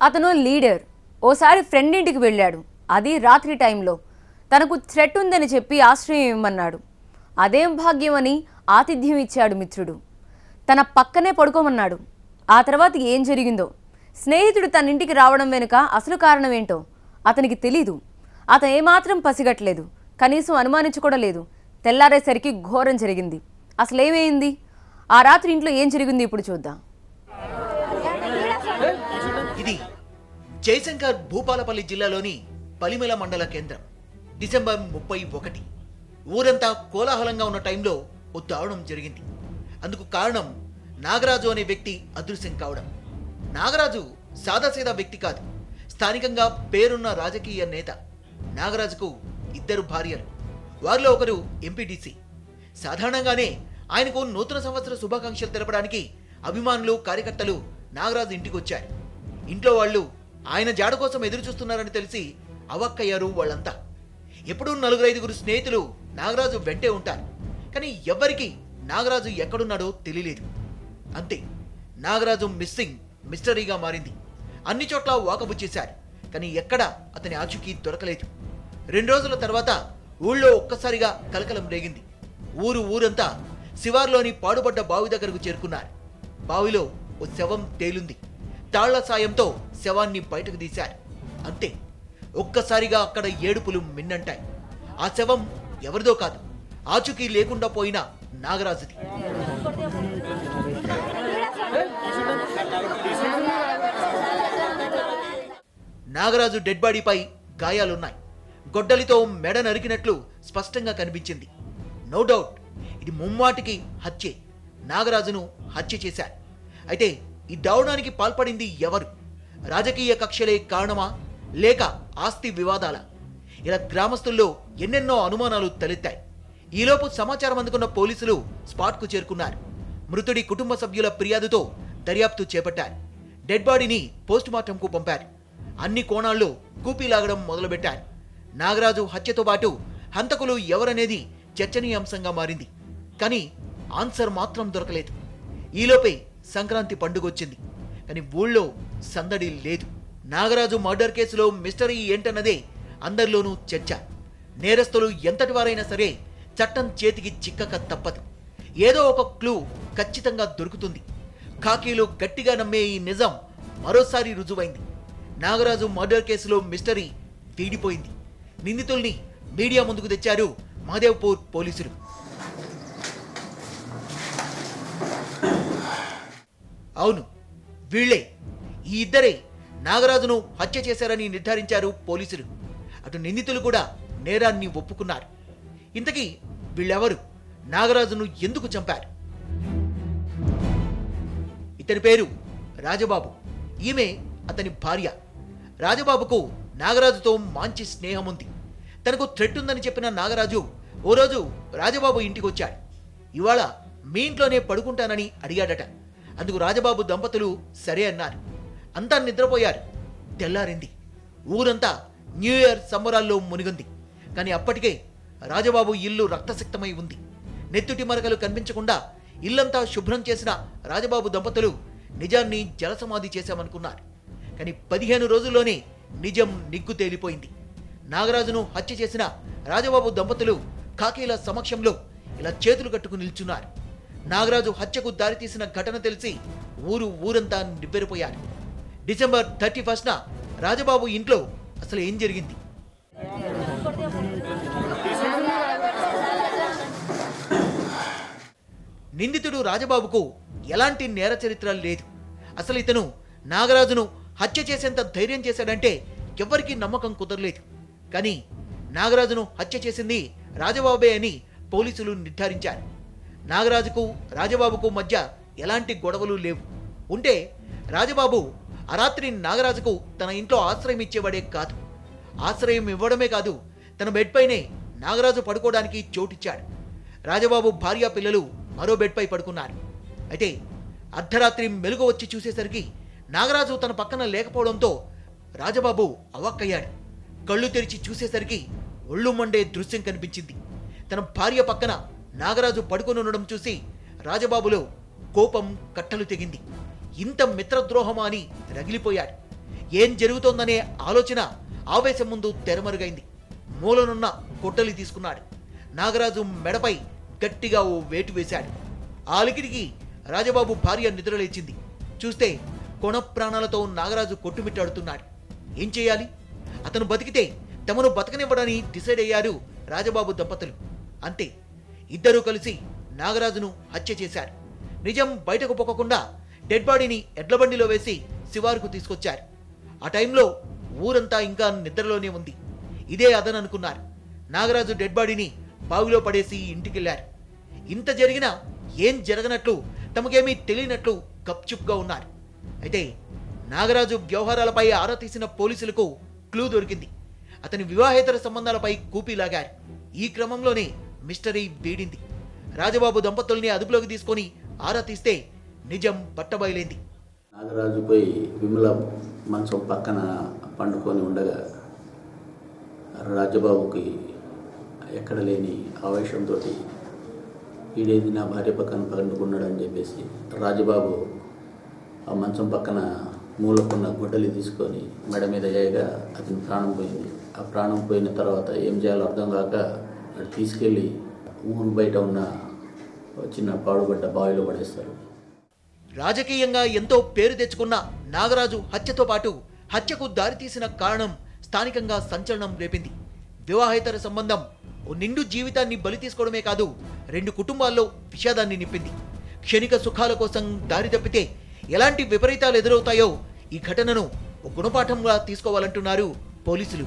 అతను లీడర్. ఓసారి ఫ్రెండ్ ఇంటికి వెళ్ళాడు. అది రాత్రి టైంలో. తనకు థ్రెట్ ఉందని చెప్పి ఆశ్రయం ఇవ్వమన్నాడు. అదేం భాగ్యం అని ఆతిథ్యం ఇచ్చాడు మిత్రుడు. తన పక్కనే పడుకోమన్నాడు. ఆ తర్వాత ఏం జరిగిందో, స్నేహితుడు తన ఇంటికి రావడం వెనుక అసలు కారణం ఏంటో అతనికి తెలీదు. అతను ఏమాత్రం పసిగట్టలేదు, కనీసం అనుమానించుకోవలేదు. తెల్లారేసరికి ఘోరం జరిగింది. అసలేమైంది, ఆ రాత్రి ఇంట్లో ఏం జరిగింది ఇప్పుడు చూద్దాం. ఇది జయశంకర్ భూపాలపల్లి జిల్లాలోని పలిమెల మండల కేంద్రం. డిసెంబర్ 31. ఊరంతా కోలాహలంగా ఉన్న టైంలో ఓ దారుణం జరిగింది. అందుకు కారణం నాగరాజు అనే వ్యక్తి అదృశ్యం కావడం. నాగరాజు సాదాసీదా వ్యక్తి కాదు, స్థానికంగా పేరున్న రాజకీయ నేత. నాగరాజుకు 2 భార్యలు, వారిలో ఒకరు ఎంపీటీసీ. సాధారణంగానే ఆయనకు నూతన సంవత్సర శుభాకాంక్షలు తెలపడానికి అభిమానులు, కార్యకర్తలు నాగరాజు ఇంటికి వచ్చారు. ఇంట్లో వాళ్ళు ఆయన జాడ కోసం ఎదురు చూస్తున్నారని తెలిసి అవాక్కయ్యారు వాళ్ళంతా. ఎప్పుడూ 4-5 స్నేహితులు నాగరాజు వెంటే ఉంటారు, కానీ ఎవ్వరికి నాగరాజు ఎక్కడున్నాడో తెలియలేదు. అంతే, నాగరాజు మిస్సింగ్ మిస్టరీగా మారింది. అన్ని చోట్ల వాకబు చేశారు, కానీ ఎక్కడా అతని ఆచూకీ దొరకలేదు. 2 రోజుల తర్వాత ఊళ్ళో ఒక్కసారిగా కలకలం రేగింది. ఊరంతా శివార్లోని పాడుబడ్డ బావి దగ్గరకు చేరుకున్నారు. బావిలో ఓ శవం తేలుంది. తాళ్ల సాయంతో శవాన్ని బయటకు తీశారు. అంతే, ఒక్కసారిగా అక్కడ ఏడుపులు మిన్నంటాయి. ఆ శవం ఎవరిదో కాదు, ఆచూకీ లేకుండా పోయిన నాగరాజుది. నాగరాజు డెడ్ బాడీపై గాయాలున్నాయి. గొడ్డలితో మెడ నరికినట్లు స్పష్టంగా కనిపించింది. నో డౌట్, ఇది ముమ్మాటికి హత్యే. నాగరాజును హత్య చేశారు. అయితే ఈ దారుణానికి పాల్పడింది ఎవరు? రాజకీయ కక్షలే కారణమా, లేక ఆస్తి వివాదాల? ఇలా గ్రామస్తుల్లో ఎన్నెన్నో అనుమానాలు తలెత్తాయి. ఈలోపు సమాచారం అందుకున్న పోలీసులు స్పాట్కు చేరుకున్నారు. మృతుడి కుటుంబ సభ్యుల ఫిర్యాదుతో దర్యాప్తు చేపట్టారు. డెడ్ బాడీని పోస్టుమార్టంకు పంపారు. అన్ని కోణాల్లో కూపీలాగడం మొదలుపెట్టారు. నాగరాజు హత్యతో పాటు హంతకులు ఎవరనేది చర్చనీయాంశంగా మారింది. కానీ ఆన్సర్ మాత్రం దొరకలేదు. ఈలోపే సంక్రాంతి పండుగ వచ్చింది, కానీ ఊళ్ళో సందడి లేదు. నాగరాజు మర్డర్ కేసులో మిస్టరీ ఏంటన్నదే అందరిలోనూ చర్చ. నేరస్తులు ఎంతటి వారైనా సరే చట్టం చేతికి చిక్కక తప్పదు. ఏదో ఒక క్లూ ఖచ్చితంగా దొరుకుతుంది. ఖాకీలు గట్టిగా నమ్మే ఈ నిజం మరోసారి రుజువైంది. నాగరాజు మర్డర్ కేసులో మిస్టరీ వీడిపోయింది. నిందితుల్ని మీడియా ముందుకు తెచ్చారు మహదేవ్పూర్ పోలీసులు. అవును, వీళ్లే, ఈ ఇద్దరే నాగరాజును హత్య చేశారని నిర్ధారించారు పోలీసులు. అటు నిందితులు కూడా నేరాన్ని ఒప్పుకున్నారు. ఇంతకీ వీళ్ళెవరు? నాగరాజును ఎందుకు చంపారు? ఇతని పేరు రాజబాబు, ఈమె అతని భార్య. రాజబాబుకు నాగరాజుతో మంచి స్నేహం ఉంది. తనకు థ్రెట్ ఉందని చెప్పిన నాగరాజు ఓ రోజు రాజబాబు ఇంటికి వచ్చాడు. ఇవాళ మీ ఇంట్లోనే పడుకుంటానని అడిగాడట. అందుకు రాజబాబు దంపతులు సరే అన్నారు. అంతా నిద్రపోయారు. తెల్లారింది. ఊరంతా న్యూ ఇయర్ సంబరాల్లో మునిగింది. కానీ అప్పటికే రాజబాబు ఇల్లు రక్తసిక్తమై ఉంది. నెత్తుటి మరకలు కనిపించకుండా ఇల్లంతా శుభ్రం చేసిన రాజబాబు దంపతులు నిజాన్ని జలసమాధి చేశామనుకున్నారు. కానీ 15 రోజుల్లోనే నిజం నిగ్గు తేలిపోయింది. నాగరాజును హత్య చేసిన రాజబాబు దంపతులు ఖాకీల సమక్షంలో ఇలా చేతులు కట్టుకు నిల్చున్నారు. నాగరాజు హత్యకు దారితీసిన ఘటన తెలిసి ఊరంతా నివ్వెరపోయారు. డిసెంబర్ 31న రాజబాబు ఇంట్లో అసలు ఏం జరిగింది? నిందితుడు రాజబాబుకు ఎలాంటి నేర చరిత్ర లేదు. అసలు ఇతను నాగరాజును హత్య చేసేంత ధైర్యం చేశాడంటే ఎవ్వరికీ నమ్మకం కుదరలేదు. కానీ నాగరాజును హత్య చేసింది రాజబాబే అని పోలీసులు నిర్ధారించారు. నాగరాజుకు రాజబాబుకు మధ్య ఎలాంటి గొడవలు లేవు. ఉంటే రాజబాబు ఆ రాత్రి నాగరాజుకు తన ఇంట్లో ఆశ్రయం ఇచ్చేవాడే కాదు. ఆశ్రయం ఇవ్వడమే కాదు, తన బెడ్ పైనే నాగరాజు పడుకోవడానికి చోటిచ్చాడు. రాజబాబు భార్య, పిల్లలు మరో బెడ్ పై పడుకున్నారు. అయితే అర్ధరాత్రి మెలుగు వచ్చి చూసేసరికి నాగరాజు తన పక్కన లేకపోవడంతో రాజబాబు అవాక్కయ్యాడు. కళ్ళు తెరిచి చూసేసరికి ఒళ్ళు మండే దృశ్యం కనిపించింది. తన భార్య పక్కన నాగరాజు పడుకొని ఉండడం చూసి రాజబాబులో కోపం కట్టలు తెగింది. ఇంత మిత్రద్రోహమా అని రగిలిపోయాడు. ఏం జరుగుతోందనే ఆలోచన ఆవేశం ముందు తెరమరుగైంది. మూలనున్న గొడ్డలి తీసుకున్నాడు. నాగరాజు మెడపై గట్టిగా ఓ వేటు వేశాడు. ఆ అలికిడికి రాజబాబు భార్య నిద్రలేచింది. చూస్తే కొన ప్రాణాలతో నాగరాజు కొట్టుమిట్టాడుతున్నాడు. ఏం చేయాలి? అతను బతికితే తమను బతకనివ్వడని డిసైడ్ అయ్యారు రాజబాబు దంపతులు. అంతే, ఇద్దరూ కలిసి నాగరాజును హత్య చేశారు. నిజం బయటకు పొక్కకుండా డెడ్ బాడీని ఎడ్లబండిలో వేసి శివారుకు తీసుకొచ్చారు. ఆ టైంలో ఊరంతా ఇంకా నిద్రలోనే ఉంది. ఇదే అదననుకున్నారు. నాగరాజు డెడ్ బాడీని బావిలో పడేసి ఇంటికెళ్లారు. ఇంత జరిగినా ఏం జరగనట్లు, తమకేమీ తెలియనట్లు గప్చుప్గా ఉన్నారు. అయితే నాగరాజు వ్యవహారాలపై ఆరా తీసిన పోలీసులకు క్లూ దొరికింది. అతని వివాహేతర సంబంధాలపై కూపీలాగారు. ఈ క్రమంలోనే మిస్టరీ వీడింది. రాజబాబు దంపతుల్ని అదుపులోకి తీసుకొని ఆరా తీస్తే నిజం బట్టబయలైంది. నాగరాజుపై విమల మంచం పక్కన పండుకొని ఉండగా రాజబాబుకి ఎక్కడ లేని ఆవేశంతో ఈడేది నా భార్య పక్కన పండుకున్నాడని చెప్పేసి రాజబాబు ఆ మంచం పక్కన మూలకున్న గుడ్డలి తీసుకొని మెడ మీద వేయగా అతని ప్రాణం పోయింది. ఆ ప్రాణం పోయిన తర్వాత ఏం చేయాలో అర్థం కాక అటు తీసుకెళ్ళి ఊరు బయట ఉన్న చిన్న పాడుబడ్డ బావిలో పడేస్తారు. రాజకీయంగా ఎంతో పేరు తెచ్చుకున్న నాగరాజు హత్యతో పాటు హత్యకు దారితీసిన కారణం స్థానికంగా సంచలనం రేపింది. వివాహేతర సంబంధం ఓ నిండు జీవితాన్ని బలి తీసుకోవడమే కాదు, 2 కుటుంబాల్లో విషాదాన్ని నింపింది. క్షణిక సుఖాల కోసం దారి తప్పితే ఎలాంటి విపరీతాలు ఎదురవుతాయో ఈ ఘటనను ఓ గుణపాఠంగా తీసుకోవాలంటున్నారు పోలీసులు.